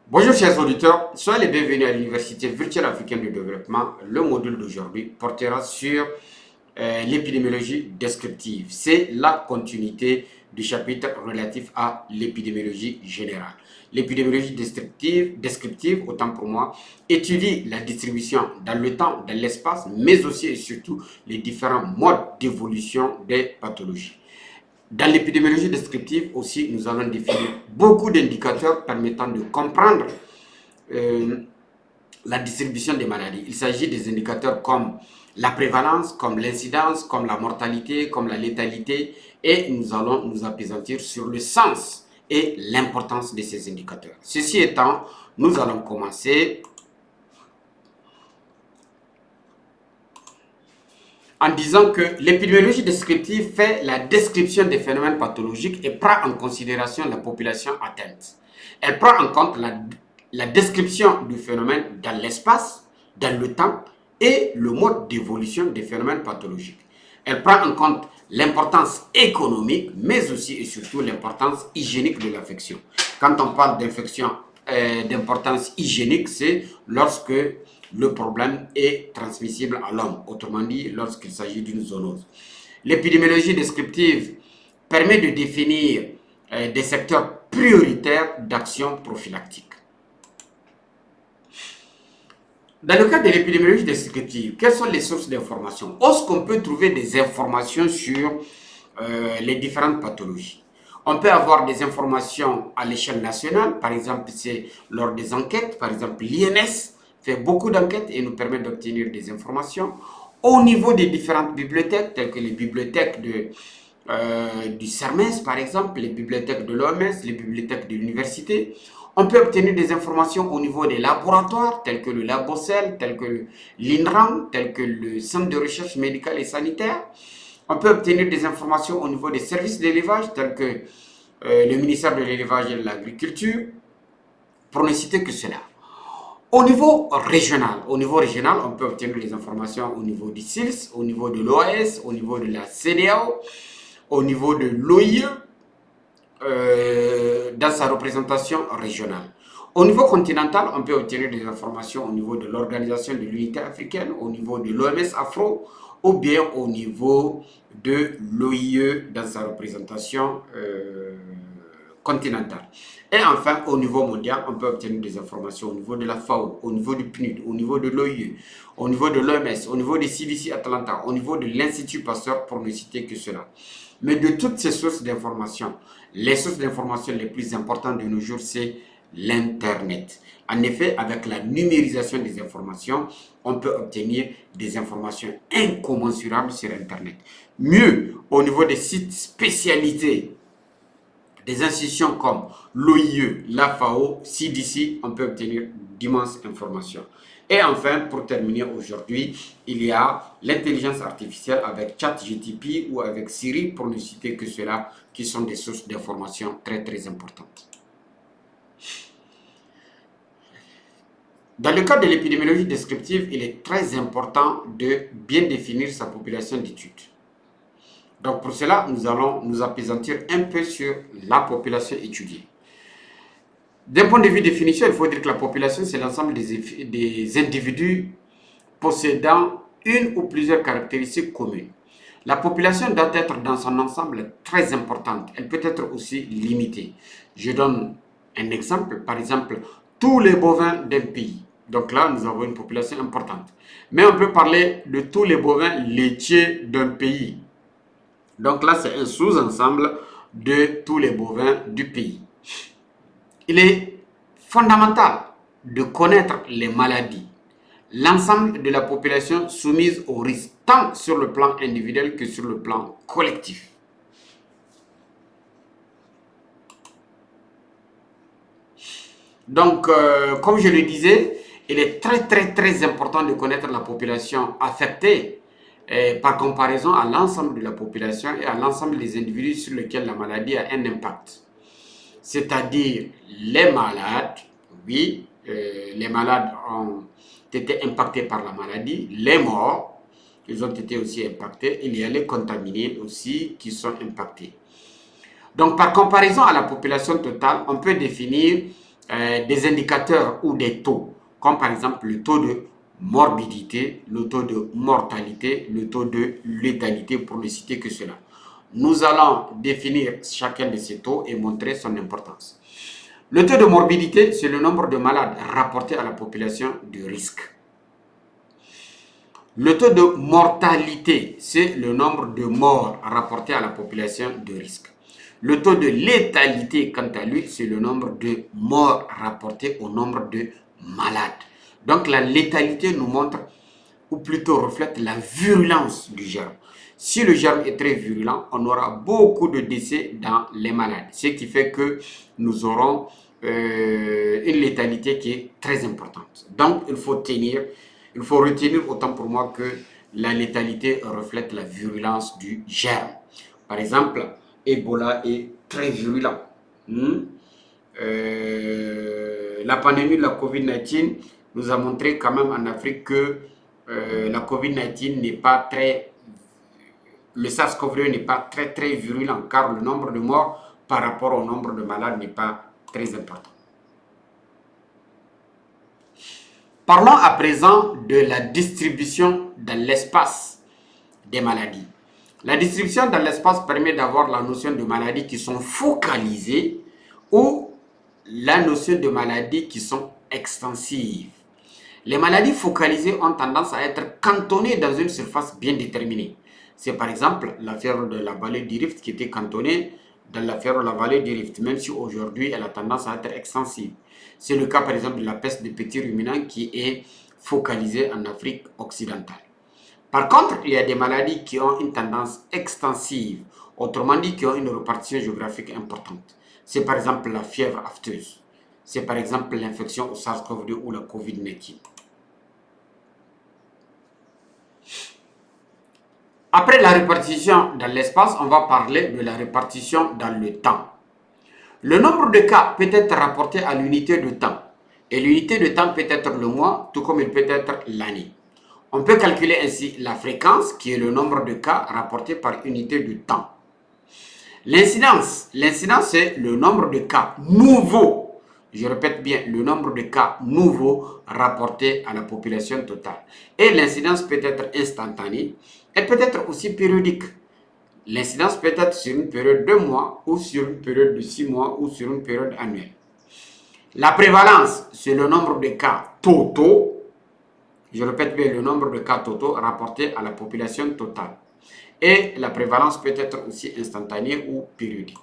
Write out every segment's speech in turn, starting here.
Bonjour chers auditeurs, soyez les bienvenus à l'Université virtuelle africaine de développement. Le module d'aujourd'hui portera sur l'épidémiologie descriptive. C'est la continuité du chapitre relatif à l'épidémiologie générale. L'épidémiologie descriptive, autant pour moi, étudie la distribution dans le temps, dans l'espace, mais aussi et surtout les différents modes d'évolution des pathologies. Dans l'épidémiologie descriptive aussi, nous allons définir beaucoup d'indicateurs permettant de comprendre euh, la distribution des maladies. Il s'agit des indicateurs comme la prévalence, comme l'incidence, comme la mortalité, comme la létalité, et nous allons nous appesantir sur le sens et l'importance de ces indicateurs. Ceci étant, nous allons commencer en disant que l'épidémiologie descriptive fait la description des phénomènes pathologiques et prend en considération la population atteinte. Elle prend en compte la description du phénomène dans l'espace, dans le temps et le mode d'évolution des phénomènes pathologiques. Elle prend en compte l'importance économique, mais aussi et surtout l'importance hygiénique de l'affection. Quand on parle d'infection d'importance hygiénique, c'est lorsque le problème est transmissible à l'homme, autrement dit lorsqu'il s'agit d'une zoonose. L'épidémiologie descriptive permet de définir des secteurs prioritaires d'action prophylactique. Dans le cas de l'épidémiologie descriptive, quelles sont les sources d'informations? Est-ce qu'on peut trouver des informations sur les différentes pathologies? On peut avoir des informations à l'échelle nationale, par exemple, c'est lors des enquêtes, par exemple l'INS fait beaucoup d'enquêtes et nous permet d'obtenir des informations. Au niveau des différentes bibliothèques, telles que les bibliothèques du CERMES, par exemple, les bibliothèques de l'OMS, les bibliothèques de l'université. On peut obtenir des informations au niveau des laboratoires, tels que le Labocel, tels que l'INRAM, tels que le Centre de recherche médicale et sanitaire. On peut obtenir des informations au niveau des services d'élevage, tels que le ministère de l'élevage et de l'agriculture, pour ne citer que cela. Au niveau régional, on peut obtenir des informations au niveau du CILS, au niveau de l'OAS, au niveau de la CEDEAO, au niveau de l'OIE, dans sa représentation régionale. Au niveau continental, on peut obtenir des informations au niveau de l'Organisation de l'Unité africaine, au niveau de l'OMS Afro, ou bien au niveau de l'OIE dans sa représentation continentale. Et enfin, au niveau mondial, on peut obtenir des informations au niveau de la FAO, au niveau du PNUD, au niveau de l'OIE, au niveau de l'OMS, au niveau des CDC Atlanta, au niveau de l'Institut Pasteur, pour ne citer que cela. Mais de toutes ces sources d'informations, les sources d'informations les plus importantes de nos jours, c'est l'Internet. En effet, avec la numérisation des informations, on peut obtenir des informations incommensurables sur Internet. Mieux, au niveau des sites spécialisés, des institutions comme l'OIE, la FAO, CDC, on peut obtenir d'immenses informations. Et enfin, pour terminer aujourd'hui, il y a l'intelligence artificielle avec ChatGPT ou avec Siri, pour ne citer que cela, qui sont des sources d'informations très très importantes. Dans le cas de l'épidémiologie descriptive, il est très important de bien définir sa population d'études. Donc pour cela, nous allons nous appesantir un peu sur la population étudiée. D'un point de vue définition, il faut dire que la population, c'est l'ensemble des individus possédant une ou plusieurs caractéristiques communes. La population doit être dans son ensemble très importante. Elle peut être aussi limitée. Je donne un exemple. Par exemple, tous les bovins d'un pays. Donc là, nous avons une population importante. Mais on peut parler de tous les bovins laitiers d'un pays. Donc là, c'est un sous-ensemble de tous les bovins du pays. Il est fondamental de connaître les maladies, l'ensemble de la population soumise au risque, tant sur le plan individuel que sur le plan collectif. Donc, comme je le disais, il est très important de connaître la population affectée par comparaison à l'ensemble de la population et à l'ensemble des individus sur lesquels la maladie a un impact. C'est-à-dire les malades, oui, les malades ont été impactés par la maladie, les morts, ils ont été aussi impactés, il y a les contaminés aussi qui sont impactés. Donc par comparaison à la population totale, on peut définir des indicateurs ou des taux, comme par exemple le taux de morbidité, le taux de mortalité, le taux de létalité, pour ne citer que cela. Nous allons définir chacun de ces taux et montrer son importance. Le taux de morbidité, c'est le nombre de malades rapportés à la population de risque. Le taux de mortalité, c'est le nombre de morts rapportés à la population de risque. Le taux de létalité, quant à lui, c'est le nombre de morts rapportés au nombre de malades. Donc la létalité nous montre, ou plutôt reflète, la virulence du germe. Si le germe est très virulent, on aura beaucoup de décès dans les malades. Ce qui fait que nous aurons une létalité qui est très importante. Donc il faut retenir autant pour moi que la létalité reflète la virulence du germe. Par exemple, Ebola est très virulent. La pandémie de la COVID-19 nous a montré quand même en Afrique que la COVID-19 n'est pas très... Le SARS-CoV-2 n'est pas très virulent, car le nombre de morts par rapport au nombre de malades n'est pas très important. Parlons à présent de la distribution dans l'espace des maladies. La distribution dans l'espace permet d'avoir la notion de maladies qui sont focalisées ou la notion de maladies qui sont extensives. Les maladies focalisées ont tendance à être cantonnées dans une surface bien déterminée. C'est par exemple la fièvre de la vallée du Rift qui était cantonnée dans la fièvre de la vallée du Rift, même si aujourd'hui elle a tendance à être extensive. C'est le cas par exemple de la peste des petits ruminants qui est focalisée en Afrique occidentale. Par contre, il y a des maladies qui ont une tendance extensive, autrement dit qui ont une répartition géographique importante. C'est par exemple la fièvre afteuse. C'est par exemple l'infection au SARS-CoV-2 ou la COVID-19. Après la répartition dans l'espace, on va parler de la répartition dans le temps. Le nombre de cas peut être rapporté à l'unité de temps. Et l'unité de temps peut être le mois, tout comme il peut être l'année. On peut calculer ainsi la fréquence, qui est le nombre de cas rapportés par unité de temps. L'incidence, c'est le nombre de cas nouveaux. Je répète bien, le nombre de cas nouveaux rapportés à la population totale. Et l'incidence peut être instantanée, elle peut être aussi périodique. L'incidence peut être sur une période de 2 mois, ou sur une période de 6 mois, ou sur une période annuelle. La prévalence, c'est le nombre de cas totaux. Je répète bien, le nombre de cas totaux rapportés à la population totale. Et la prévalence peut être aussi instantanée ou périodique.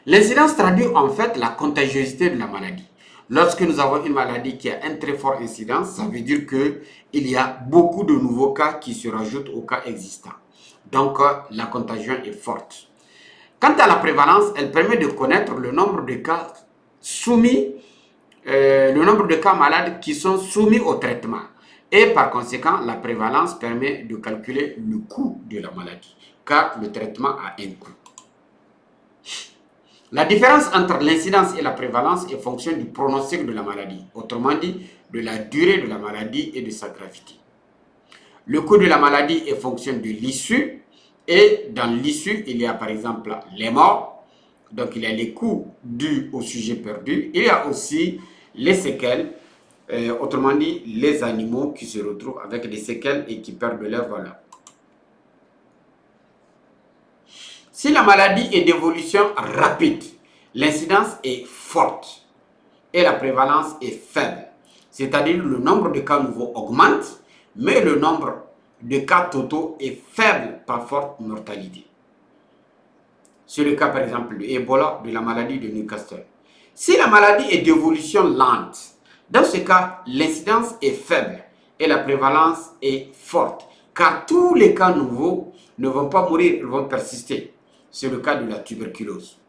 L'incidence traduit en fait la contagiosité de la maladie. Lorsque nous avons une maladie qui a un très fort incidence, ça veut dire qu'il y a beaucoup de nouveaux cas qui se rajoutent aux cas existants. Donc, la contagion est forte. Quant à la prévalence, elle permet de connaître le nombre de cas soumis, le nombre de cas malades qui sont soumis au traitement. Et par conséquent, la prévalence permet de calculer le coût de la maladie, car le traitement a un coût. La différence entre l'incidence et la prévalence est fonction du pronostic de la maladie, autrement dit, de la durée de la maladie et de sa gravité. Le coût de la maladie est fonction de l'issue, et dans l'issue, il y a par exemple les morts, donc il y a les coûts dus au sujet perdu, il y a aussi les séquelles, autrement dit, les animaux qui se retrouvent avec des séquelles et qui perdent leur valeur. Si la maladie est d'évolution rapide, l'incidence est forte et la prévalence est faible. C'est-à-dire le nombre de cas nouveaux augmente, mais le nombre de cas totaux est faible par forte mortalité. C'est le cas par exemple de Ebola, de la maladie de Newcastle. Si la maladie est d'évolution lente, dans ce cas, l'incidence est faible et la prévalence est forte, car tous les cas nouveaux ne vont pas mourir, ils vont persister. C'est le cas de la tuberculose,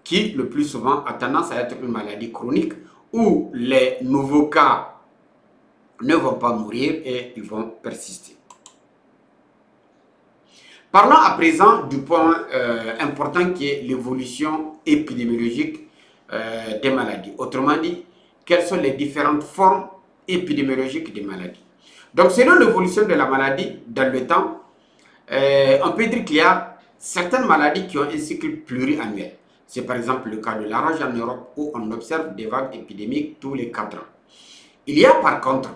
qui le plus souvent a tendance à être une maladie chronique où les nouveaux cas ne vont pas mourir et ils vont persister. Parlons à présent du point important qui est l'évolution épidémiologique des maladies. Autrement dit, quelles sont les différentes formes épidémiologiques des maladies. Donc, selon l'évolution de la maladie dans le temps, on peut dire qu'il y a certaines maladies qui ont un cycle pluriannuel. C'est par exemple le cas de la rage en Europe où on observe des vagues épidémiques tous les 4 ans. Il y a par contre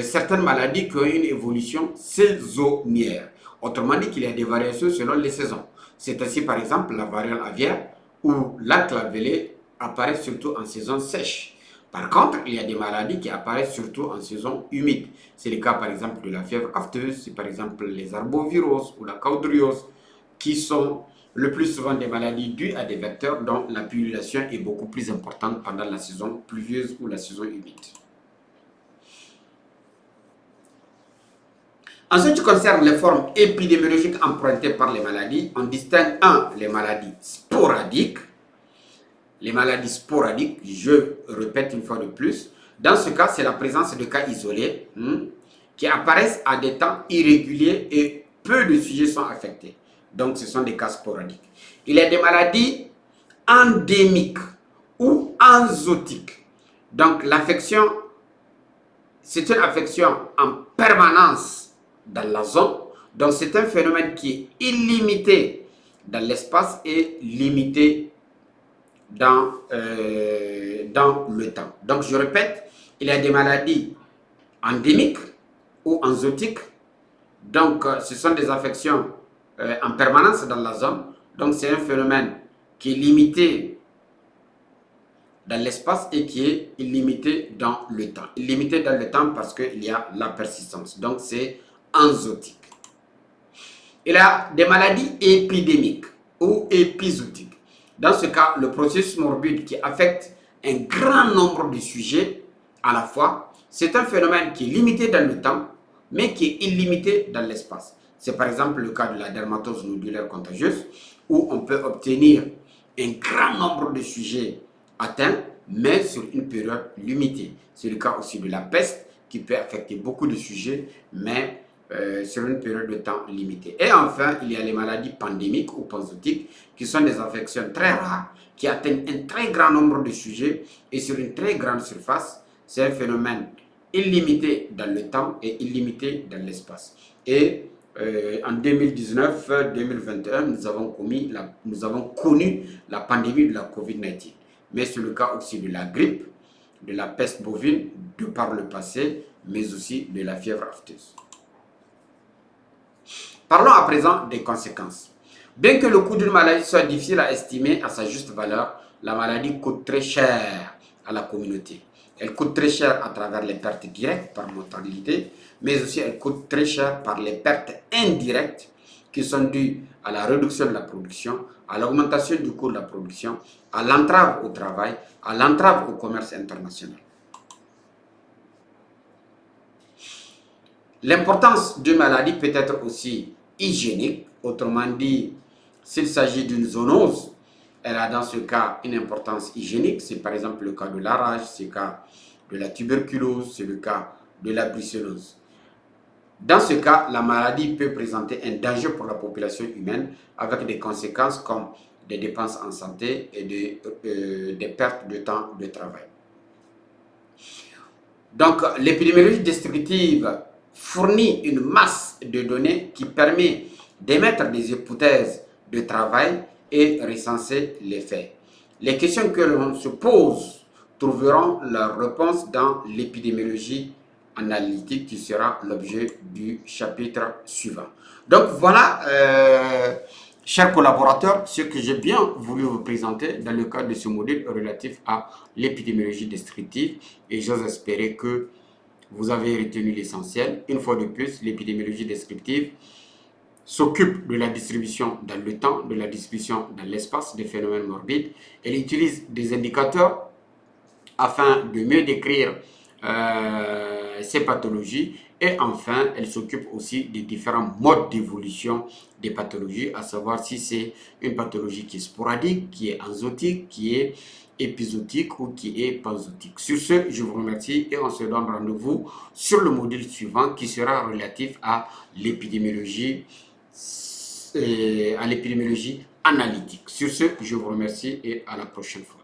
certaines maladies qui ont une évolution saisonnière. Autrement dit qu'il y a des variations selon les saisons. C'est ainsi par exemple la variole aviaire où la clavellée apparaît surtout en saison sèche. Par contre, il y a des maladies qui apparaissent surtout en saison humide. C'est le cas par exemple de la fièvre afteuse, c'est par exemple les arboviroses ou la caudriose qui sont le plus souvent des maladies dues à des vecteurs dont la pullulation est beaucoup plus importante pendant la saison pluvieuse ou la saison humide. En ce qui concerne les formes épidémiologiques empruntées par les maladies, on distingue les maladies sporadiques. Les maladies sporadiques, je répète une fois de plus, dans ce cas, c'est la présence de cas isolés qui apparaissent à des temps irréguliers et peu de sujets sont affectés. Donc, ce sont des cas sporadiques. Il y a des maladies endémiques ou enzootiques. Donc, l'affection, c'est une affection en permanence dans la zone. Donc, c'est un phénomène qui est illimité dans l'espace et limité dans le temps. Donc, je répète, il y a des maladies endémiques ou enzootiques. Donc, ce sont des affections en permanence dans la zone. Donc, c'est un phénomène qui est limité dans l'espace et qui est illimité dans le temps. Illimité dans le temps parce qu'il y a la persistance. Donc, c'est enzootique. Il y a des maladies épidémiques ou épizootiques. Dans ce cas, le processus morbide qui affecte un grand nombre de sujets à la fois, c'est un phénomène qui est limité dans le temps, mais qui est illimité dans l'espace. C'est par exemple le cas de la dermatose nodulaire contagieuse, où on peut obtenir un grand nombre de sujets atteints, mais sur une période limitée. C'est le cas aussi de la peste, qui peut affecter beaucoup de sujets, mais sur une période de temps limitée. Et enfin, il y a les maladies pandémiques ou panzootiques, qui sont des infections très rares, qui atteignent un très grand nombre de sujets et sur une très grande surface. C'est un phénomène illimité dans le temps et illimité dans l'espace. Et en 2019-2021, nous avons connu la pandémie de la COVID-19. Mais c'est le cas aussi de la grippe, de la peste bovine, de par le passé, mais aussi de la fièvre afteuse. Parlons à présent des conséquences. Bien que le coût d'une maladie soit difficile à estimer à sa juste valeur, la maladie coûte très cher à la communauté. Elle coûte très cher à travers les pertes directes par mortalité, mais aussi elle coûte très cher par les pertes indirectes qui sont dues à la réduction de la production, à l'augmentation du coût de la production, à l'entrave au travail, à l'entrave au commerce international. L'importance d'une maladie peut être aussi hygiénique, autrement dit, s'il s'agit d'une zoonose, elle a dans ce cas une importance hygiénique. C'est par exemple le cas de la rage, c'est le cas de la tuberculose, c'est le cas de la brucellose. Dans ce cas, la maladie peut présenter un danger pour la population humaine avec des conséquences comme des dépenses en santé et des pertes de temps de travail. Donc, l'épidémiologie descriptive fournit une masse de données qui permet d'émettre des hypothèses de travail et recenser les faits. Les questions que l'on se pose trouveront leur réponse dans l'épidémiologie analytique qui sera l'objet du chapitre suivant. Donc voilà, chers collaborateurs, ce que j'ai bien voulu vous présenter dans le cadre de ce module relatif à l'épidémiologie descriptive et j'ose espérer que vous avez retenu l'essentiel. Une fois de plus, l'épidémiologie descriptive s'occupe de la distribution dans le temps, de la distribution dans l'espace des phénomènes morbides. Elle utilise des indicateurs afin de mieux décrire ces pathologies. Et enfin, elle s'occupe aussi des différents modes d'évolution des pathologies, à savoir si c'est une pathologie qui est sporadique, qui est enzootique, qui est épizootique ou qui est panzootique. Sur ce, je vous remercie et on se donne rendez-vous sur le module suivant qui sera relatif à l'épidémiologie analytique. Sur ce, je vous remercie et à la prochaine fois.